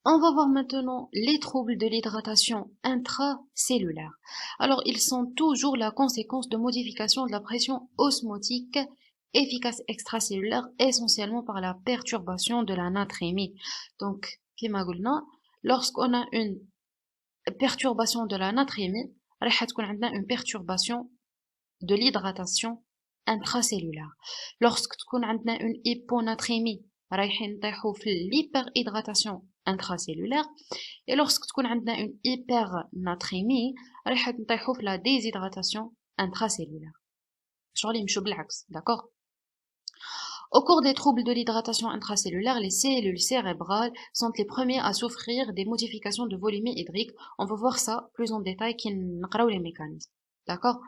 On va voir maintenant les troubles de l'hydratation intracellulaire. Alors, ils sont toujours la conséquence de modifications de la pression osmotique efficace extracellulaire, essentiellement par la perturbation de la natrémie. Donc, كما قلنا, lorsqu'on a une perturbation de la natrémie, راح تكون عندنا une perturbation de l'hydratation intracellulaire. Lorsque تكون عندنا une hyponatrémie, رايحين نطيحوا في l'hyperhydratation intracellulaire. Et lorsque تكون عندنا une hypernatrémie, رايح نطيحوا في la déshydratation intracellulaire. شغل يمشوا بالعكس, d'accord? Au cours des troubles de l'hydratation intracellulaire, les cellules cérébrales sont les premiers à souffrir des modifications de volumétrie hydrique. On va voir ça plus en détail qui نقراو les mécanismes. D'accord?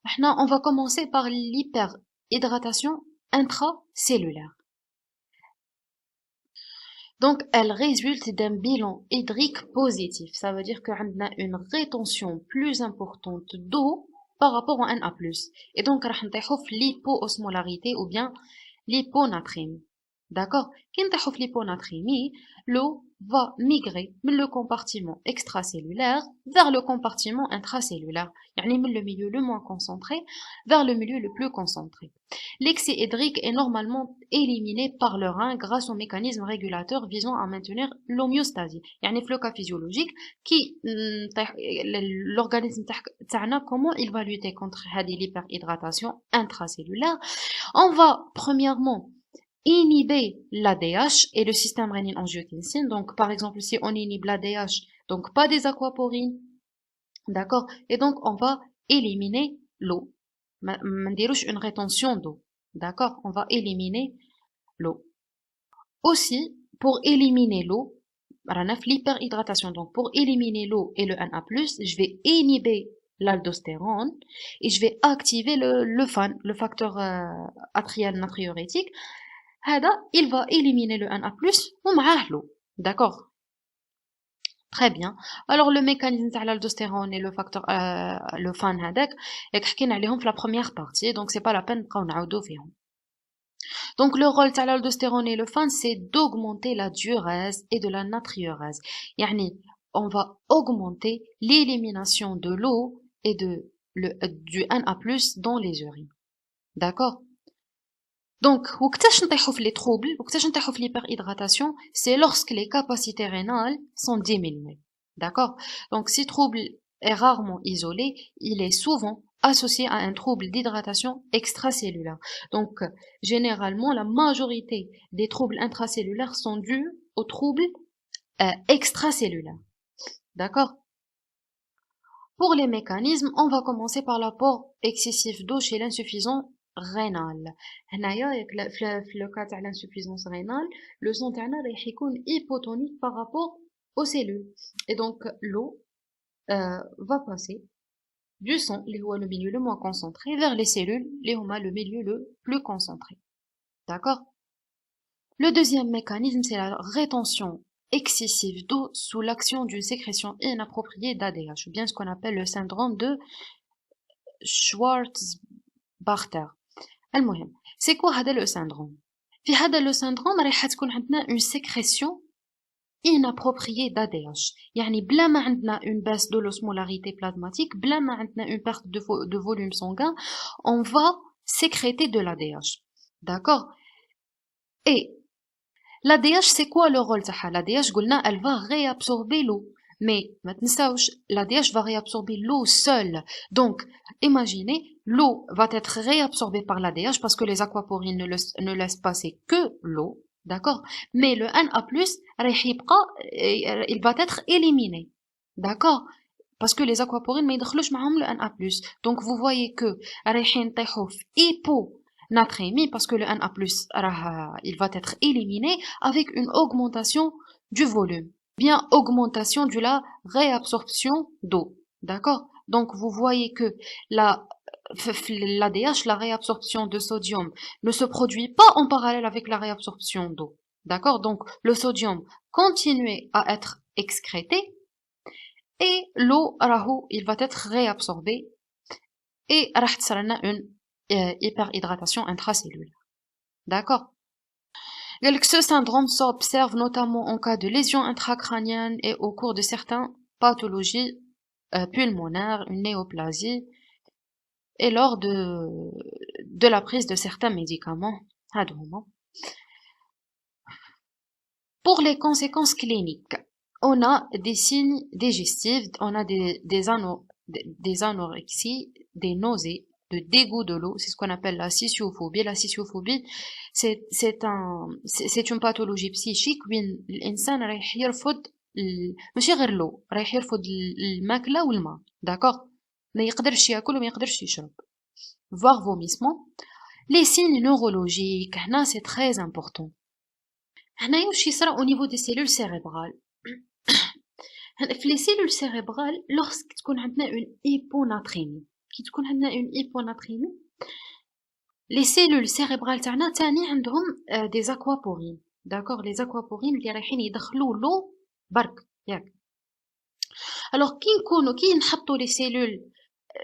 Maintenant, on va commencer par l'hyperhydratation intracellulaire. Donc, elle résulte d'un bilan hydrique positif. Ça veut dire qu'on a une rétention plus importante d'eau par rapport au Na+. Et donc, on va l'hypoosmolarité ou bien l'hyponatrémie. D'accord? Quand on l'hyponatrémie, l'eau va migrer de le compartiment extracellulaire vers le compartiment intracellulaire. Yani le milieu le moins concentré vers le milieu le plus concentré. L'excès hydrique est normalement éliminé par le rein grâce au mécanisme régulateur visant à maintenir l'homéostasie. يعني في le cas physiologique qui l'organisme تاعنا comment il va lutter contre l'hyperhydratation intracellulaire. On va premièrement inhiber l'ADH et le système rénine-angiotensine. Donc par exemple si on inhibe l'ADH, donc pas des aquaporines, d'accord, et donc on va éliminer l'eau. Une rétention d'eau. D'accord? On va éliminer l'eau. Aussi, pour éliminer l'eau, l'hyperhydratation. Donc, pour éliminer l'eau et le Na+, je vais inhiber l'aldostérone et je vais activer le FAN, le facteur atrial natriurétique. Il va éliminer le Na+, ou l'eau. D'accord? Très bien. Alors le mécanisme de l'aldostérone et le facteur le FAN هذاك حكينا عليهم في la première partie, donc c'est pas la peine نبقاو نعاودو فيهم. Donc le rôle de l'aldostérone et le FAN c'est d'augmenter la diurèse et de la natriurèse. يعني on va augmenter l'élimination de l'eau et du Na+ dans les urines. D'accord? Donc, وقتاش نطيحوا في les troubles, وقتاش نطيحوا في l'hyperhydratation, c'est lorsque les capacités rénales sont diminuées. D'accord? Donc, si trouble est rarement isolé, il est souvent associé à un trouble d'hydratation extracellulaire. Donc, généralement, la majorité des troubles intracellulaires sont dus aux troubles extracellulaires. D'accord? Pour les mécanismes, on va commencer par l'apport excessif d'eau chez l'insuffisant rénal. هنايا في le cas de l'insuffisance rénale, le sang تاعنا راح يكون hypotonique par rapport aux cellules. Et donc l'eau va passer du sang, اللي هو le milieu le moins concentré, vers les cellules, اللي هما le milieu le plus concentré. D'accord? Le deuxième mécanisme, c'est la rétention excessive d'eau sous l'action d'une sécrétion inappropriée d'ADH, ou bien ce qu'on appelle le syndrome de Schwarz-Barter. المهم c'est quoi هذا le syndrome في هذا le syndrome راح تكون عندنا une sécrétion inappropriée d'ADH يعني بلا ما عندنا une baisse de l'osmolarité plasmatique بلا ما عندنا une perte de volume sanguin on va sécréter de l'ADH. D'accord? Et l'ADH c'est quoi le rôle تاعها l'ADH قلنا elle va réabsorber l'eau. Mais ما تنساوش l'ADH va réabsorber l'eau seule. Donc imaginez l'eau va être réabsorbée par l'ADH parce que les aquaporines ne laissent passer que l'eau, d'accord? Mais le Na+, il va être éliminé, d'accord? Parce que les aquaporines ما يدخلوش معهم le Na+. Donc vous voyez que رايحين نطيحوا في hyponatrémie parce que le Na+, il va être éliminé avec une augmentation du volume, bien augmentation de la réabsorption d'eau, d'accord? Donc vous voyez que l'ADH, la réabsorption de sodium, ne se produit pas en parallèle avec la réabsorption d'eau. D'accord? Donc, le sodium continue à être excrété et l'eau, il va être réabsorbé et une hyperhydratation intracellulaire. D'accord? Ce syndrome s'observe notamment en cas de lésions intracrâniennes et au cours de certaines pathologies pulmonaires, une néoplasie, et lors de la prise de certains médicaments. Pour les conséquences cliniques, on a des signes digestifs, on a des anorexies, des nausées, de dégoût de l'eau, c'est ce qu'on appelle la scissiophobie. La scissiophobie, c'est une pathologie psychique où l'insan رايح يرفض ماشي غير l'eau, رايح يرفض الماكلة والماء, d'accord, ما يقدرش ياكل وما يقدرش يشرب, voire vomissement. Les signes neurologiques, هنا c'est très important. هنايا واش يصرا au niveau des cellules cérébrales. في les cellules cérébrales, lorsque تكون عندنا une hyponatrémie, كي تكون عندنا une hyponatrémie, les cellules cérébrales تاعنا تاني عندهم des aquaporines, d'accord, les aquaporines اللي رايحين يدخلوا l'eau برك ياك. alors كي نحطوا les cellules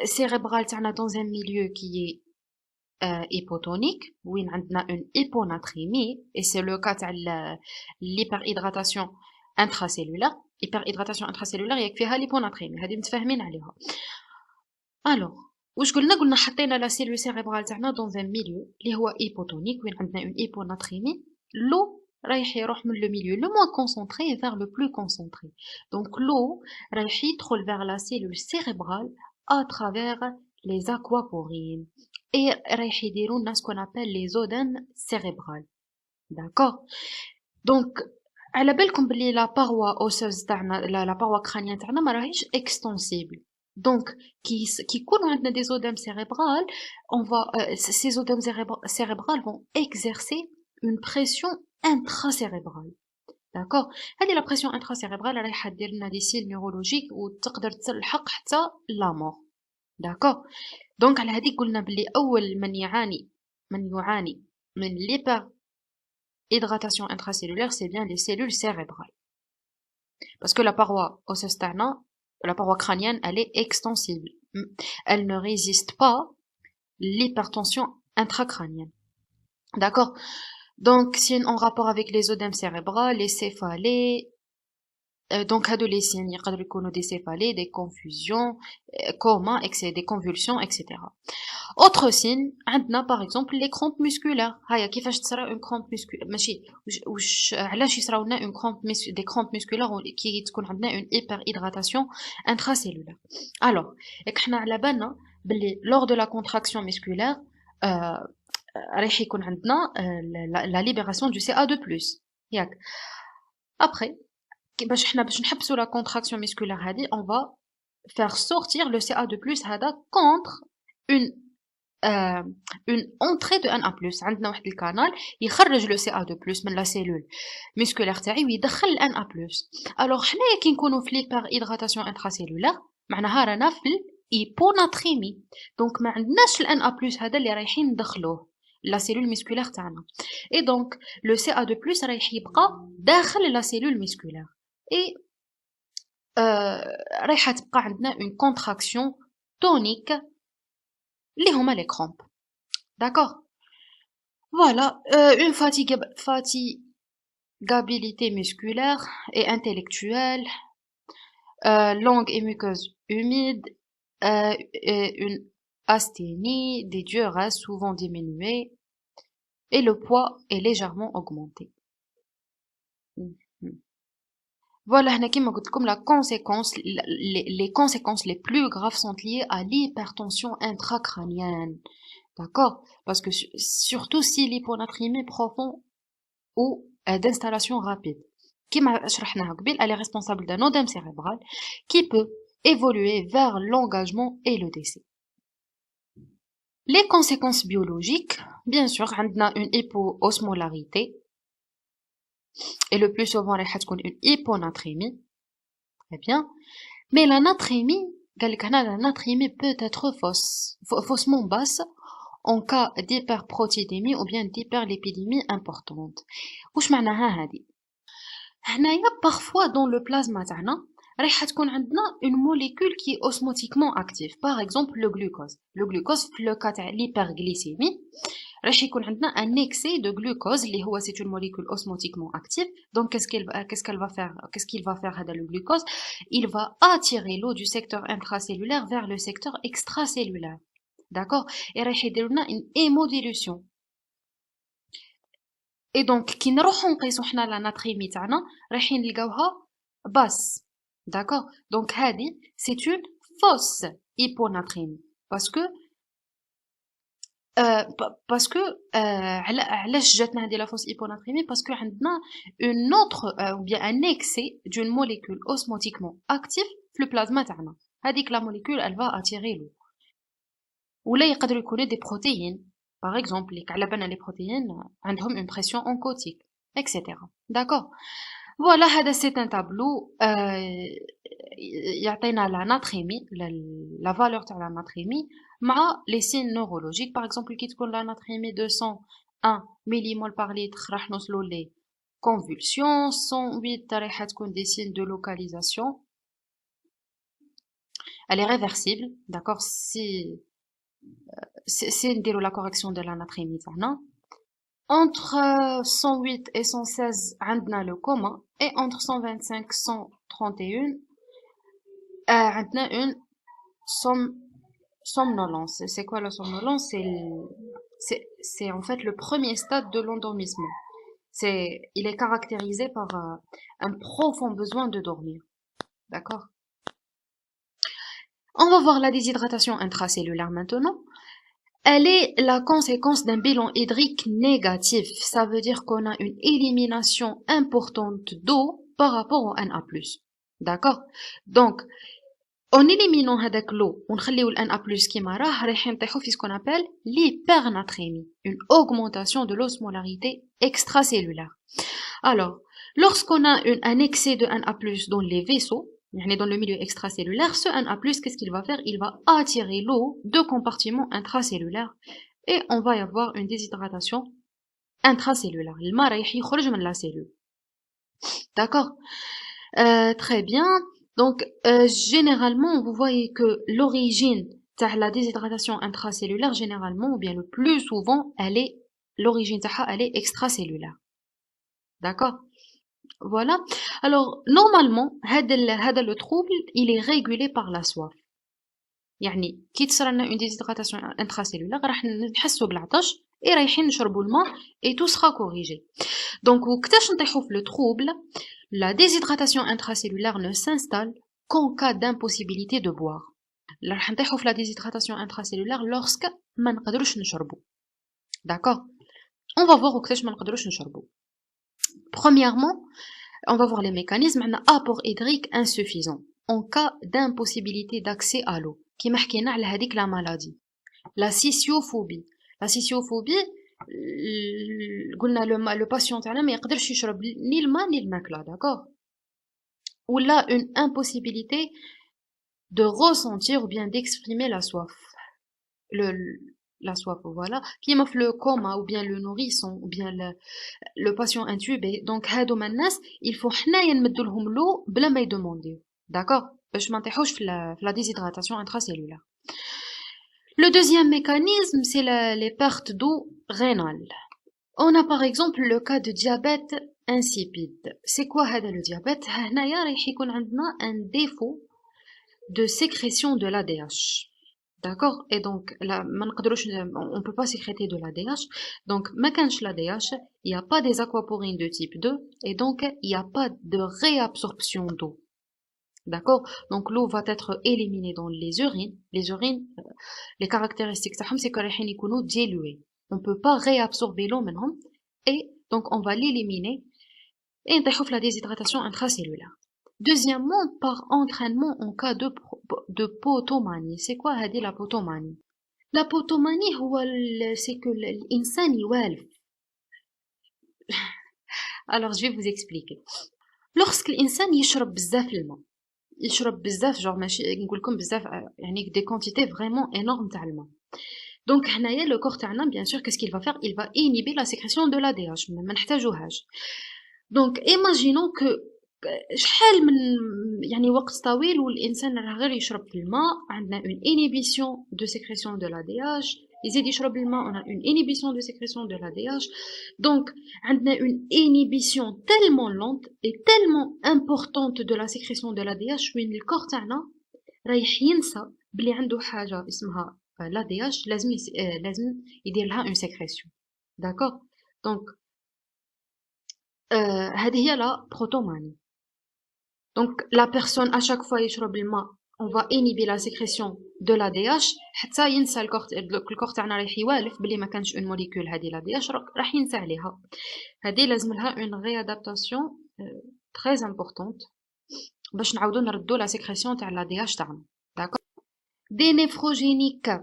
cérébrales تاعنا dans un milieu qui est hypotonique, وين عندنا une hyponatrémie, et c'est le cas تاع l'hyperhydratation intracellulaire. hyperhydratation intracellulaire ياك فيها l'hyponatrémie, هذه متفاهمين عليها. alors واش قلنا حطينا la cellule cérébrale تاعنا dans un milieu اللي هو hypotonique, وين عندنا une hyponatrémie, l'eau رايح يروح من le milieu le moins concentré vers le plus concentré. donc l'eau رايح يدخل vers la cellule cérébrale à travers les aquaporines et رايح يديروا لنا ce qu'on appelle les odemes cérébrales, d'accord. donc على بالكم بلي la paroi osseuse تاعنا, la paroi crânienne تاعنا ما راهيش extensible. donc qui يكونوا عندنا des odemes cérébrales, on va ces odemes cérébrales vont exercer une pression intracérébrale, d'accord. هذه la pression intracérébrale رايحه دير لنا des signes neurologiques وتقدر تلحق حتى la mort, d'accord. donc على هذه قلنا بلي اول من يعاني من l'hyperhydratation intracellulaire, c'est bien les cellules cérébrales, parce que la paroi osseuse تاعنا, la paroi crânienne, elle est extensible, elle ne résiste pas l'hypertension intracrânienne, d'accord. donc si en rapport avec les odemes cérébrales, les céphalées, donc هادو les signes يقدروا يكونوا des céphalées, des confusions, coma, des convulsions, etc. autre signe عندنا par exemple les crampes musculaires. هيا كيفاش تصرا une crampe musculaire, ماشي واش علاش يصراو لنا une crampe des crampes musculaires كي تكون عندنا une hyperhydratation intracellulaire. alors حنا على بالنا بلي lors de la contraction musculaire رايح يكون عندنا la libération du CA2+, ياك. après باش نحبسوا la contraction musculaire هذه, on va faire sortir le CA2+ هذا contre une entrée de Na+. عندنا واحد الكانال يخرج le CA2+ من la cellule musculaire تاعي ويدخل Na+. alors حنايا كي نكونوا في l'hyperhydratation intracellulaire معناها رانا في الhyponatrémie, donc ما عندناش Na+ هذا اللي رايحين ندخلوه la cellule musculaire تاعنا, et donc le CA2+ رايح يبقى داخل la cellule musculaire, et رايحه تبقى عندنا une contraction tonique اللي هما les crampes, d'accord. voilà, une fatigabilité musculaire et intellectuelle, langue et muqueuse humide, une asthénie, des diuréses souvent diminuées, et le poids est légèrement augmenté. voilà, هنا كيما قلت لكم la conséquence, les conséquences les plus graves sont liées à l'hypertension intracrânienne, d'accord, parce que surtout si l'hyponatrémie profonde ou d'installation rapide. كيما شرحناها قبل, elle est responsable d'un odème cérébral qui peut évoluer vers l'engagement et le décès. les conséquences biologiques, bien sûr, عندنا une hypoosmolarité, et le plus souvent راح تكون une hyponatrémie, très bien. mais la natrémie, la natrémie peut être faussement basse en cas d'hyperprotitémie ou bien d'hyperlipidémie importante. واش معناها هذه؟ هنايا parfois dans le plasma تاعنا راح تكون عندنا une molécule qui est osmotiquement active, par exemple le glucose. le glucose في le cas تاع l'hyperglycémie راح يكون عندنا un excès de glucose اللي هو c'est une molécule osmotiquement active. Donc qu'est-ce qu'il va faire هذا le glucose? Il va attirer l'eau du secteur intracellulaire vers le secteur extracellulaire. D'accord? Et راح يدير لنا une hémodilution. Et donc كي نروحو نقيسو حنا لا ناتريمي تاعنا رايحين نلقاوها basse. D'accord? Donc هذه c'est une fausse hyponatrémie parce que علاش جاتنا هذه لا فوس hyponatrémie parce que عندنا une autre ou bien un excès d'une molécule osmotiquement active في البلازما تاعنا. هذيك la molécule elle va attirer l'eau. ولا يقدروا يكونوا des protéines par exemple اللي على بالنا les protéines عندهم une pression oncotique etc. D'accord? Voilà, هذا c'est un tableau يعطينا la natrémie la valeur تاع la natrémie مع les signes neurologiques. Par exemple كي تكون la natrémie 201 millimol par litre راح نوصلوا les convulsions. 108 راح تكون des signes de localisation. Elle est réversible, d'accord, si نديروا la correction de la natrémie تاعنا. Entre 108 et 116 عندنا le coma et entre 125 131 عندنا une somnolence. C'est quoi la somnolence? C'est en fait le premier stade de l'endormissement. Il est caractérisé par un profond besoin de dormir. D'accord? On va voir la déshydratation intracellulaire maintenant. Elle est la conséquence d'un bilan hydrique négatif. Ça veut dire qu'on a une élimination importante d'eau par rapport au Na+. D'accord? Donc, en éliminant هذاك l'eau ونخليو Na+ كيما راه رايحين نطيحو في ce qu'on appelle l'hypernatrémie, une augmentation de l'osmolarité extracellulaire. Alors, lorsqu'on a un excès de Na+ dans les vaisseaux, dans le milieu extracellulaire, ce Na+, qu'est-ce qu'il va faire? Il va attirer l'eau de compartiments intracellulaires et on va y avoir une déshydratation intracellulaire. Le ma رايح يخرج من la cellule. D'accord? Très bien. Donc, généralement, vous voyez que l'origine de la déshydratation intracellulaire, généralement, ou bien le plus souvent, l'origine elle est extracellulaire. D'accord? Voilà. Alors, normalement, le trouble, il est régulé par la soif. يعني كي تصرالنا une déshydratation intracellulaire راح نحسوا بالعطش et رايحين نشربوا الماء et tout sera corrigé. Donc, وقتاش نطيحوا في le trouble, la déshydratation intracellulaire ne s'installe qu'en cas d'impossibilité de boire. راح نطيحوا في la déshydratation intracellulaire lorsque ما نقدروش نشربوا. D'accord? On va voir وقتاش ما نقدروش نشربوا. Premièrement, on va voir les mécanismes. Un apport hydrique insuffisant en cas d'impossibilité d'accès à l'eau. Qui marquena على هذيك la maladie. La scissiophobie. La scissiophobie, قلنا le patient تاعنا ما يقدرش يشرب ni الماء ni الماكلة, d'accord? Ou là une impossibilité de ressentir ou bien d'exprimer la soif. La soif, voilà, qui m'offre le coma ou bien le nourrisson ou bien le patient intubé. Donc هادو من الناس il faut حنايا نمدوا لهم l'eau بلا ما يدومونديو. D'accord? باش ما نطيحوش في la déshydratation intracellulaire. Le deuxième mécanisme, c'est les pertes d'eau rénale. On a par exemple le cas de diabète insipide. C'est quoi هذا le diabète? هنايا رايح يكون عندنا un défaut de sécrétion de l'ADH. D'accord? Et donc, on ne peut pas sécréter de l'ADH. Donc, ما كانش l'ADH, il n'y a pas des aquaporines de type 2, et donc, il n'y a pas de réabsorption d'eau. D'accord? Donc, l'eau va être éliminée dans les urines. Les urines, les caractéristiques, c'est que رايحين يكونوا dilués. On ne peut pas réabsorber l'eau maintenant, et donc, on va l'éliminer, et on la déshydratation intracellulaire. Deuxièmement, par entraînement en cas de potomanie. C'est quoi la potomanie? La potomanie, c'est que l'insan يوالف. Alors, je vais vous expliquer. Lorsque l'insan يشرب بزاف الماء, يشرب بزاف, genre ماشي نقول لكم بزاف, يعني des quantités vraiment énormes تاع الماء. Donc, هنايا le corps تاعنا, bien sûr, qu'est-ce qu'il va faire? Il va inhiber la sécrétion de l'ADH. ما نحتاجوهاش. Donc, imaginons que شحال من يعني وقت طويل والإنسان راه غير يشرب في الماء, عندنا une inhibition de sécrétion de l'ADH, يزيد يشرب الماء. On a une inhibition de sécrétion de l'ADH. Donc on a une inhibition tellement lente et tellement importante de la sécrétion de l'ADH وين الكور تاعنا رايح ينسى بلي عنده حاجة اسمها l'ADH لازم يدير لها une sécrétion. D'accord. Donc هذه هي la protomanie. Donc la personne à chaque fois يشرب الماء on va inhiber la sécrétion de l'ADH حتى ينسى الكور تاعنا رايح يوالف بلي ما كانش اون موليكول هذه l'ADH راح ينسى عليها. هذه لازم لها une réadaptation très importante باش نعاودو نردو لا sécrétion تاع l'ADH تاعنا. داكور. دي نيفروجينيك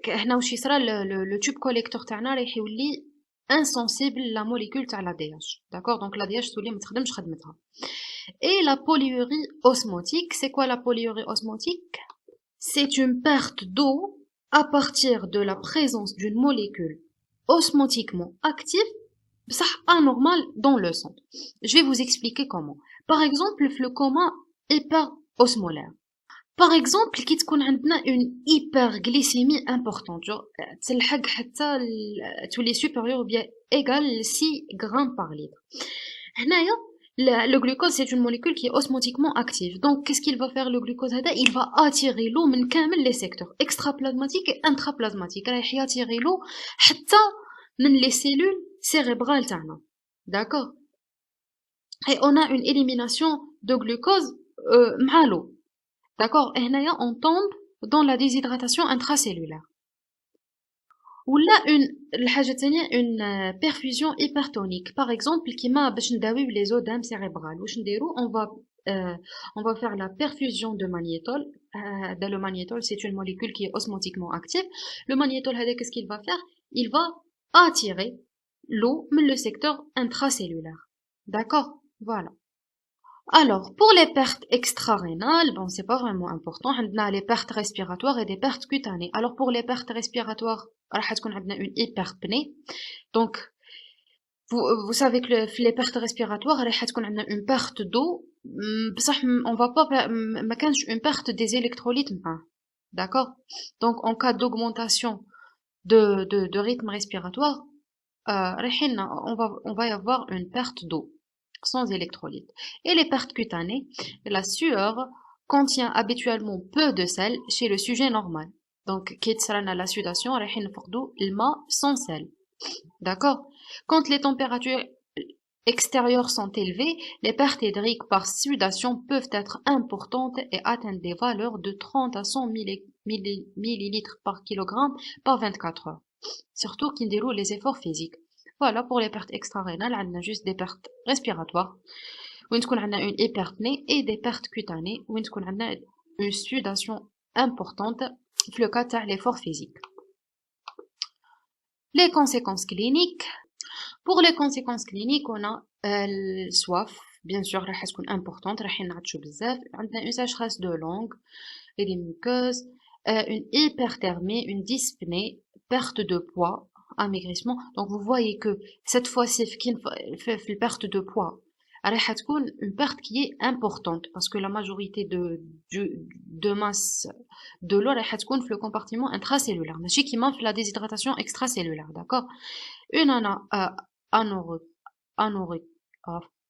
هنا واش يصرى لو تيوب كوليكتور تاعنا رايح يولي insensible la molécule تاع l'ADH. D'accord. Donc l'ADH تولي ما تخدمش خدمتها. Et la polyurie osmotique, c'est quoi la polyurie osmotique? C'est une perte d'eau à partir de la présence d'une molécule osmotiquement active, ça anormal dans le sang. Je vais vous expliquer comment. Par exemple, le coma hyperosmolaire. Par exemple, qui تكون عندنا une hyperglycémie importante, genre تلحق حتى تولي supérieur ou bien égal 6 grammes par litre. هنايا le glucose c'est une molécule qui est osmotiquement active. Donc qu'est-ce qu'il va faire le glucose هذا? Il va attirer l'eau من كامل les secteurs extraplasmatiques et intraplasmatiques. رايح يattirer l'eau حتى من les cellules cérébrales تاعنا. D'accord. Et on a une élimination de glucose مع l'eau. D'accord. Et هنايا on tombe dans la déshydratation intracellulaire. ولا الحاجة الثانية une perfusion hypertonique. Par exemple كيما باش نداويو les oedèmes cérébrales واش نديرو on va faire la perfusion de magnétol. Le magnétol c'est une molécule qui est osmotiquement active. Le magnétol هذا qu'est-ce qu'il va faire? Il va attirer l'eau من le secteur intracellulaire. D'accord. Voilà. Alors, pour les pertes extra-rénales, bon, c'est pas vraiment important. On a les pertes respiratoires et des pertes cutanées. Alors, pour les pertes respiratoires, on a une hyperpnée. Donc, vous savez que les pertes respiratoires, on a une perte d'eau. On va pas, une perte des électrolytes. D'accord? Donc, en cas d'augmentation de rythme respiratoire, on va y avoir une perte d'eau sans électrolytes. Et les pertes cutanées, la sueur contient habituellement peu de sel chez le sujet normal. Donc, la sudation, le sans sel. D'accord. Quand les températures extérieures sont élevées, les pertes hydriques par sudation peuvent être importantes et atteindre des valeurs de 30 à 100 millilitres par kilogramme par 24 heures. Surtout qui déroulent les efforts physiques. Voilà, pour les pertes extra-rénales, on a juste des pertes respiratoires, où on a une hyperpnée, et des pertes cutanées, où on a une sudation importante, dans le cas de l'effort physique. Les conséquences cliniques. Pour les conséquences cliniques, on a soif, bien sûr, c'est importante, on a une sécheresse de langue et des muqueuses, une hyperthermie, une dyspnée, perte de poids, amaigrissement. Donc vous voyez que cette fois-ci fait perte de poids une perte qui est importante parce que la majorité de masse de l'eau est le compartiment intracellulaire ماشي كيما في la déshydratation extracellulaire. D'accord. Une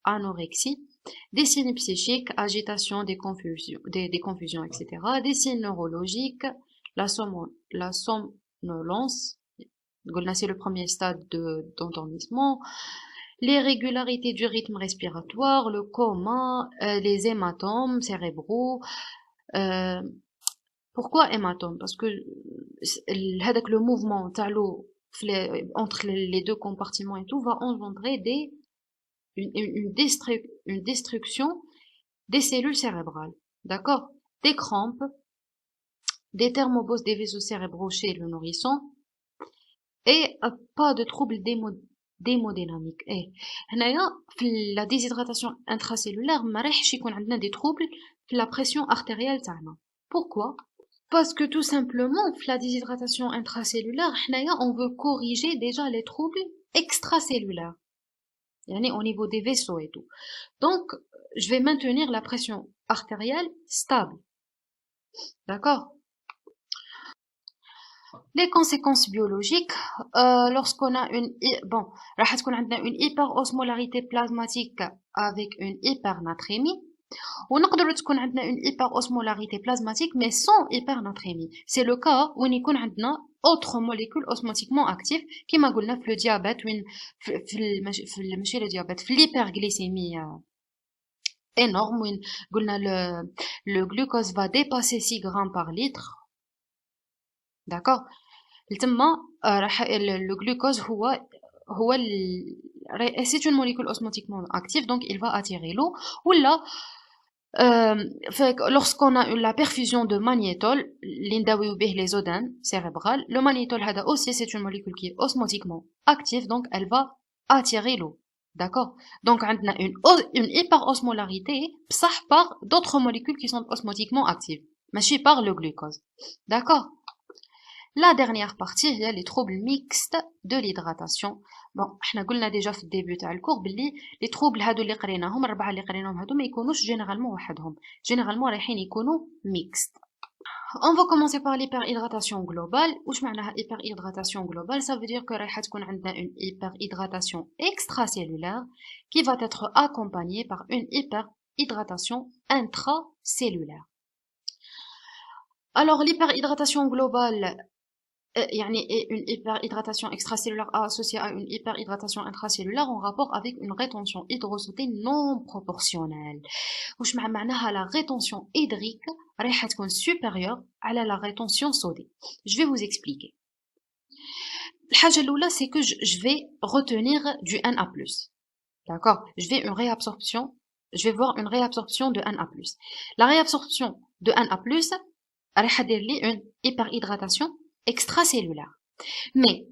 anorexie, des signes psychiques, agitation, des confusions, etc., des signes neurologiques, la somnolence, c'est le premier stade d'endormissement, l'irrégularité du rythme respiratoire, le coma, les hématomes cérébraux. Pourquoi hématomes? Parce que le mouvement entre les deux compartiments et tout va engendrer une destruction des cellules cérébrales. D'accord? Des crampes, des thermoboses des vaisseaux cérébraux chez le nourrisson, et pas de troubles d'hémodynamique. Et la déshydratation intracellulaire, ما رايحش يكون عندنا des troubles في la pression artérielle تاعنا. Pourquoi? Parce que tout simplement, la déshydratation intracellulaire, on veut corriger déjà les troubles extracellulaires. Au niveau des vaisseaux et tout. Donc, je vais maintenir la pression artérielle stable. D'accord? Les conséquences biologiques, lorsqu'on a راح تكون عندنا une hyperosmolarité plasmatique avec une hypernatrémie. ونقدر تكون عندنا une hyperosmolarité plasmatique mais sans hypernatrémie. C'est le cas où يكون عندنا autres molécules osmotiquement actives كما قلنا في le diabète وين ماشي le diabète في l'hyperglycémie énorme وين قلنا le glucose va dépasser 6 grammes par litre. D'accord. Le glucose c'est une molécule osmotiquement active, donc il va attirer l'eau. Ou là, lorsqu'on a la perfusion de magnétol, les odanes cérébrales, le magnétol aussi c'est une molécule qui est osmotiquement active, donc elle va attirer l'eau. D'accord. Donc on a une hyperosmolarité par d'autres molécules qui sont osmotiquement actives, mais par le glucose. D'accord. La dernière partie, il y a les troubles mixtes de l'hydratation. Bon, احنا قلنا déjà في الديبيو تاع الكور باللي les troubles هادو اللي قريناهم الربعه اللي قريناهم هادو ما يكونوش généralement وحدهم. Généralement رايحين يكونوا mixtes. On va commencer par l'hyperhydratation globale. واش معناها hyperhydratation globale? Ça veut dire que رايحه تكون عندنا une hyperhydratation extracellulaire qui va être accompagnée par une hyperhydratation intracellulaire. Alors l'hyperhydratation globale et une hyperhydratation extracellulaire associée à une hyperhydratation intracellulaire en rapport avec une rétention hydrosodée non proportionnelle. وش معناها la rétention hydrique رايحة تكون supérieure à la rétention sodée. Je vais vous expliquer. الحاجة الأولى c'est que je vais retenir du Na+. D'accord? Je vais voir une réabsorption de Na+. La réabsorption de Na+, رايحة دير لي une hyperhydratation extracellulaire. Mais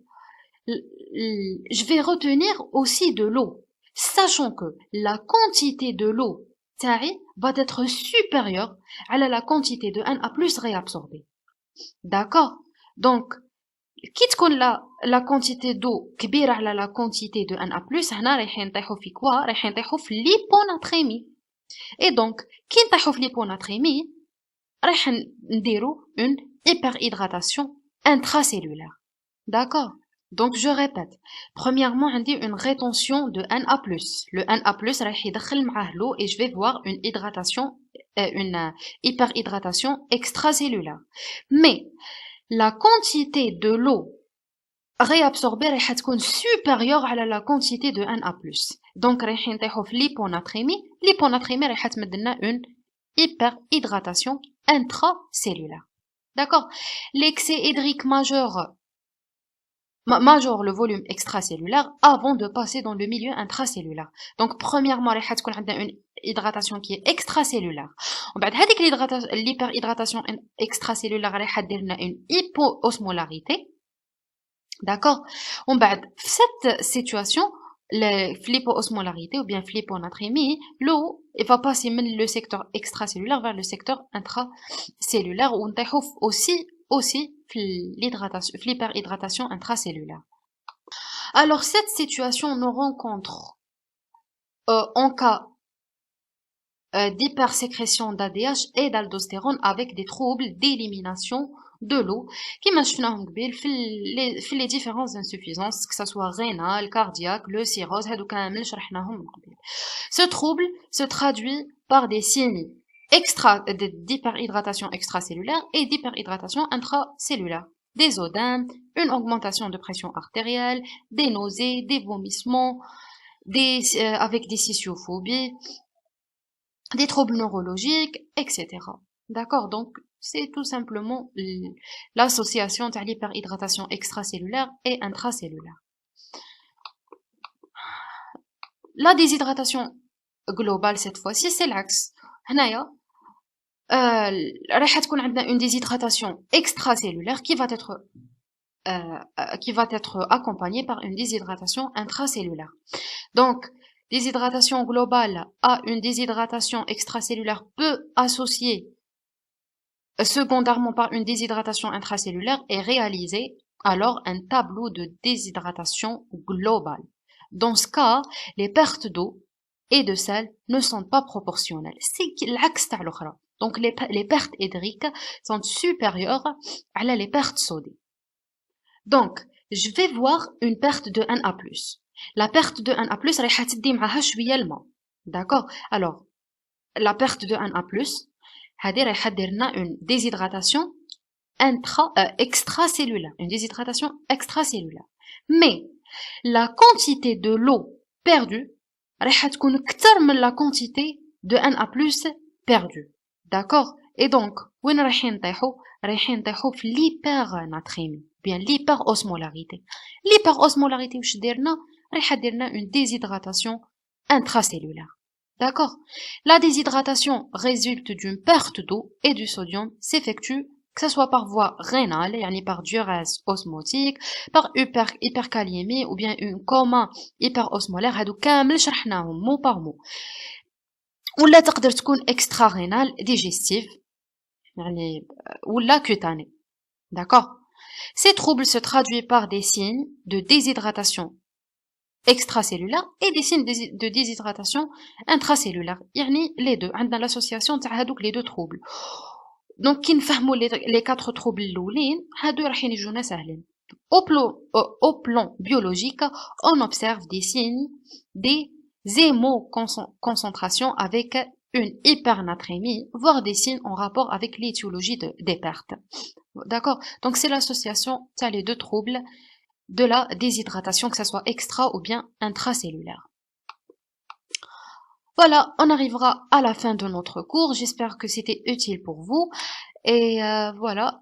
je vais retenir aussi de l'eau, sachant que la quantité de l'eau va être supérieure à la quantité de Na+ réabsorbée. D'accord? Donc, quitte qu'on la quantité d'eau كبيرة على la quantité de Na+, هنا رايحين نطيحوا في quoi? رايحين نطيحوا في l'hyponatrémie. Et donc, كي نطيحوا في l'hyponatrémie رايح نديروا une hyperhydratation intracellulaire. D'accord? Donc je répète. Premièrement, on dit une rétention de Na+. Le Na+ رايح يدخل معاه l'eau et je vais voir une hyperhydratation extracellulaire. Mais la quantité de l'eau réabsorbée رايح تكون supérieure à la quantité de Na+. Donc رايحين نطيحوا في l'hyponatrémie. L'hyponatrémie رايح تمد لنا une hyperhydratation intracellulaire. D'accord? L'excès hydrique majore le volume extracellulaire avant de passer dans le milieu intracellulaire. Donc, premièrement, راح تكون عندنا une hydratation qui est extracellulaire. وبعد هذيك l'hyperhydratation extracellulaire راح دير لنا une hypoosmolarité. D'accord? وبعد في cette situation l'hypoosmolarité ou bien l'hyponatrémie, l'eau va passer le secteur extracellulaire vers le secteur intracellulaire ou on aussi l'hyperhydratation intracellulaire. Alors cette situation nous rencontre en cas d'hypersécrétion d'ADH et d'aldostérone avec des troubles d'élimination de l'eau كما شفناهم قبل في les différentes insuffisances que ça soit rénale, cardiaque, le cirrhose هادو كامل شرحناهم من قبل. Ce trouble se traduit par des signes d'hyperhydratation extracellulaire et d'hyperhydratation intracellulaire. Des odèmes, une augmentation de pression artérielle, des nausées, des vomissements, avec des scissiophobie, des troubles neurologiques, etc. D'accord? Donc, c'est tout simplement l'association de l'hyperhydratation extracellulaire et intracellulaire. La déshydratation globale, cette fois-ci, c'est l'axe. هنايا راح تكون عندنا une déshydratation extracellulaire qui va être accompagnée par une déshydratation intracellulaire. Donc, déshydratation globale à une déshydratation extracellulaire peut associer secondairement par une déshydratation intracellulaire est réalisé alors un tableau de déshydratation globale. Dans ce cas, les pertes d'eau et de sel ne sont pas proportionnelles. C'est l'axe تاع l'autre. Donc les pertes hydriques sont supérieures à les pertes sodées. Donc, je vais voir une perte de Na+. La perte de Na+, رايحة تدي معها شوية الماء. D'accord? Alors, la perte de Na+, هذه رايحة دير لنا une déshydratation extracellulaire. Une déshydratation extracellulaire. Mais, la quantité de l'eau perdue رايحة تكون أكثر من la quantité de Na+ perdue. D'accord? Et donc, وين رايحين نطيحو؟ رايحين نطيحو في l'hypernatrémie, bien l'hyperosmolarité. L'hyperosmolarité واش ديرنا؟ رايحة ديرنا une déshydratation intracellulaire. D'accord? La déshydratation résulte d'une perte d'eau et du sodium s'effectue que ce soit par voie rénale, يعني par diurèse osmotique, par hyperkaliémie ou bien un coma hyperosmolaire. هادو كامل شرحناهم mot par mot. ولا تقدر تكون extra rénal digestif يعني ولا cutané. D'accord? Ces troubles se traduisent par des signes de déshydratation extracellulaire et des signes de déshydratation intracellulaire. يعني les deux. عندنا l'association تاع هادوك les deux troubles. Donc كي نفهموا les quatre troubles الاولين هادو رايحين يجونا ساهلين. Au plan biologique, on observe des signes des hémoconcentrations avec une hypernatrémie, voire des signes en rapport avec l'étiologie des pertes. D'accord? Donc c'est l'association de les deux troubles de la déshydratation, que ce soit extra ou bien intracellulaire. Voilà, on arrivera à la fin de notre cours. J'espère que c'était utile pour vous. Et voilà,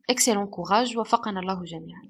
excellent courage. وفقنا الله جميعا.